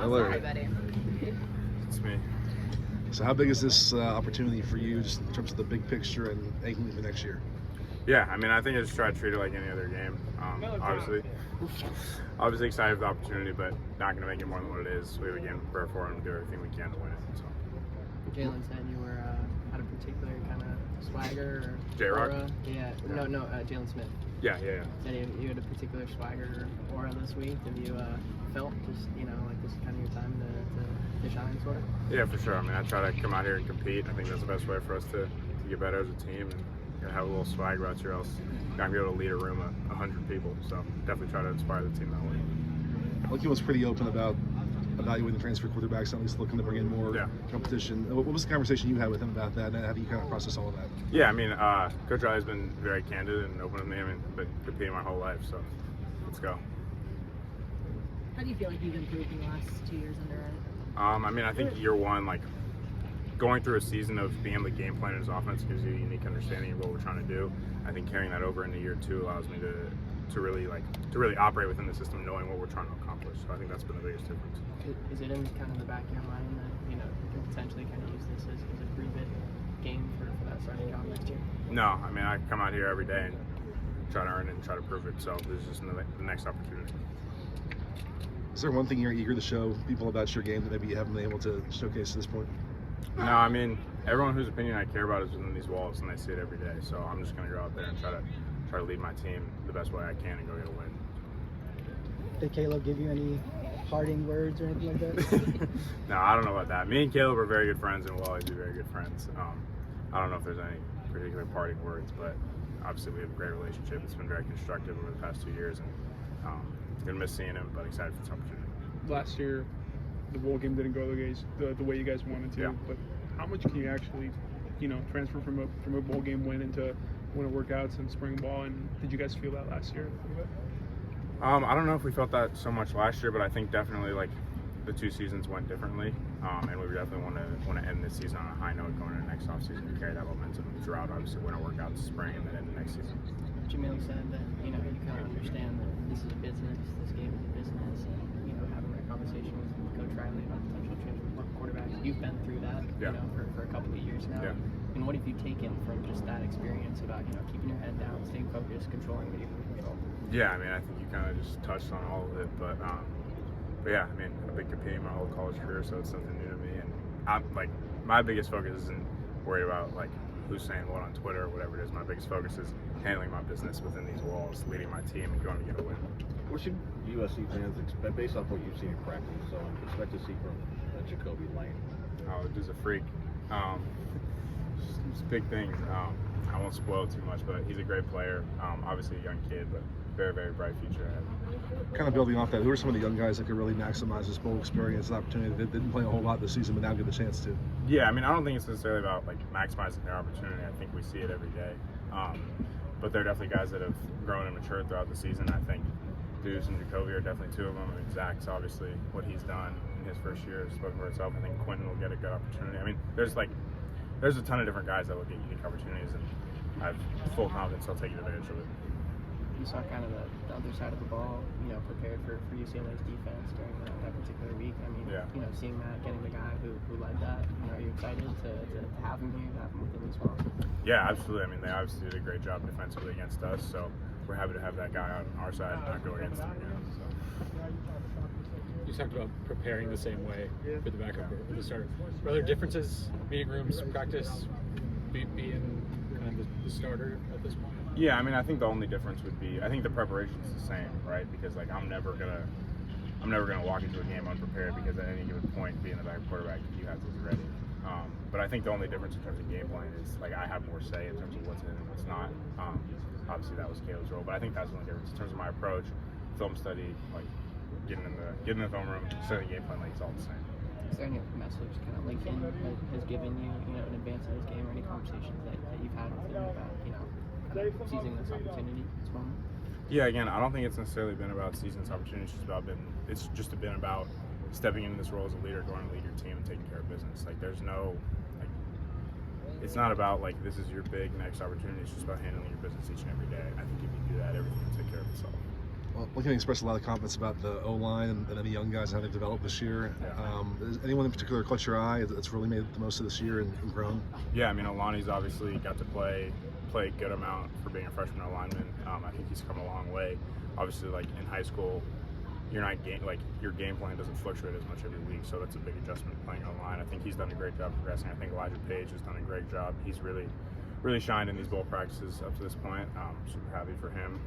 Miller. Hi, buddy. It's me. So how big is this opportunity for you just in terms of the big picture and angling the next year? Yeah, I mean, I think I just try to treat it like any other game. Obviously excited for the opportunity, but not going to make it more than what it is. We again prepare for it and do everything we can to win it. So. Jalen said you were had a particular kind of swagger or J-Rock? aura. Yeah. No, Jalen Smith. Yeah. Said you had a particular swagger or aura this week. Have you felt just, like this is kind of your time to shine, sort of? Yeah, for sure. I mean, I try to come out here and compete. I think that's the best way for us to get better as a team and have a little swagger out here, else you're not going to be able to lead a room of 100 people. So definitely try to inspire the team that way. Lucky was pretty open about evaluating the transfer quarterbacks, at least looking to bring in more competition. What was the conversation you had with him about that, and how do you kind of process all of that? Yeah, I mean, Coach Riley's been very candid and open with me. I mean, been competing my whole life, so let's go. How do you feel like you've improved in the last 2 years under it? I mean, I think year one, like going through a season of being able to game plan his offense gives you a unique understanding of what we're trying to do. I think carrying that over into year two allows me to really operate within the system, knowing what we're trying to accomplish. So I think that's been the biggest difference. Is it in kind of the back of your mind that you can potentially kind of use this as a prove-it game for that starting job next year? No, I mean, I come out here every day and try to earn it and try to prove it. So this is just the next opportunity. Is there one thing you're eager to show people about your game that maybe you haven't been able to showcase at this point? No, I mean, everyone whose opinion I care about is within these walls, and they see it every day. So I'm just going to go out there and try to lead my team the best way I can and go get a win. Did Caleb give you any parting words or anything like that? No, I don't know about that. Me and Caleb are very good friends and will always be very good friends. I don't know if there's any particular parting words, but obviously we have a great relationship. It's been very constructive over the past 2 years, and going to miss seeing him, but excited for this opportunity. Last year, the bowl game didn't go the way you guys wanted to, but how much can you actually, transfer from a bowl game win into winter workouts and spring ball? And did you guys feel that last year? I don't know if we felt that so much last year, but I think definitely like the 2 seasons went differently, and we definitely want to end this season on a high note going into next offseason and carry that momentum throughout, obviously, winter workouts, spring, and then into next season. Jamil said that you kind of understand that this is a business, this game is a business, and having that conversation with Coach Riley about potential transfer quarterbacks. You've been through that, for a couple of years now. Yeah. And what have you taken from just that experience about keeping your head down, staying focused, controlling what you can control? Yeah, I mean, I think you kind of just touched on all of it, but yeah, I mean, I've been competing my whole college career, so it's something new to me, and my biggest focus isn't worried about who's saying what on Twitter or whatever it is. My biggest focus is handling my business within these walls, leading my team, and going to get a win. What should USC fans expect, based off what you've seen in practice, expect to see from Jacoby Lane? Oh, dude's a freak. Just big things. I won't spoil too much, but he's a great player. Obviously a young kid, but very, very bright future ahead. Kind of building off that, who are some of the young guys that could really maximize this bowl experience and opportunity that didn't play a whole lot this season but now get the chance to? Yeah, I mean, I don't think it's necessarily about maximizing their opportunity. I think we see it every day. But they're definitely guys that have grown and matured throughout the season. I think Deuce and Jacoby are definitely 2 of them. I mean, Zach's obviously what he's done in his first year has spoken for itself. I think Quentin will get a good opportunity. I mean, there's a ton of different guys that will get unique opportunities, and I have full confidence they'll take advantage of it. You saw kind of the other side of the ball, prepared for UCLA's defense during that particular week. I mean, seeing that, getting the guy who led that, are you excited to have him here, to have him within these walls? Yeah, absolutely. I mean, they obviously did a great job defensively against us, so we're happy to have that guy on our side and not go against them again. You talked about preparing the same way for the backup or for the starter. Are there differences, meeting rooms, practice, being kind of the starter at this point? Yeah, I mean, I think the only difference would be, I think the preparation is the same, right? Because I'm never gonna walk into a game unprepared, because at any given point, being the backup quarterback, you have to be ready. But I think the only difference in terms of game plan is I have more say in terms of what's in and what's not. Obviously, that was Caleb's role, but I think that's the only difference in terms of my approach, film study, getting in the film room, setting the game plan, it's all the same. Is there any message kind of Lincoln has given you, in advance of this game, or any conversations that you've had with him about, kind of seizing this opportunity, this moment? Yeah, again, I don't think it's necessarily been about seizing this opportunity. It's just been about stepping into this role as a leader, going to lead your team and taking care of business. There's no, it's not about this is your big next opportunity. It's just about handling your business each and every day. I think if you do that, everything will take care of itself. One can express a lot of confidence about the O-line and then the young guys and how they've developed this year. Is anyone in particular caught your eye that's really made the most of this year and grown? Yeah, I mean, Olani's obviously got to play a good amount for being a freshman lineman. I think he's come a long way. Obviously, like in high school, you're not your game plan doesn't fluctuate as much every week, so that's a big adjustment playing online. I think he's done a great job progressing. I think Elijah Page has done a great job. He's really shined in these bowl practices up to this point. Super happy for him.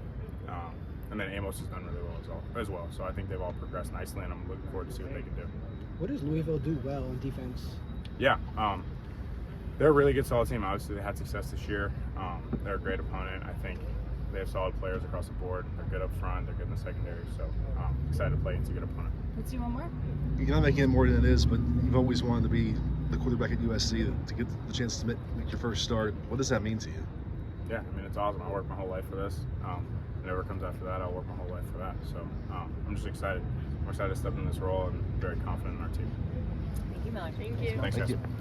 And then Amos has done really well as well. So I think they've all progressed nicely, and I'm looking forward to see what they can do. What does Louisville do well on defense? Yeah, they're a really good, solid team. Obviously, they had success this year. They're a great opponent. I think they have solid players across the board. They're good up front. They're good in the secondary. So excited to play against a good opponent. Let's do one more. You're not making it more than it is, but you've always wanted to be the quarterback at USC to get the chance to make your first start. What does that mean to you? Yeah, I mean, it's awesome. I worked my whole life for this. Whatever comes after that, I'll work my whole life for that. So I'm just excited. I'm excited to step in this role and very confident in our team. Thank you, Miller. Thank you. Thanks, Thank guys. you.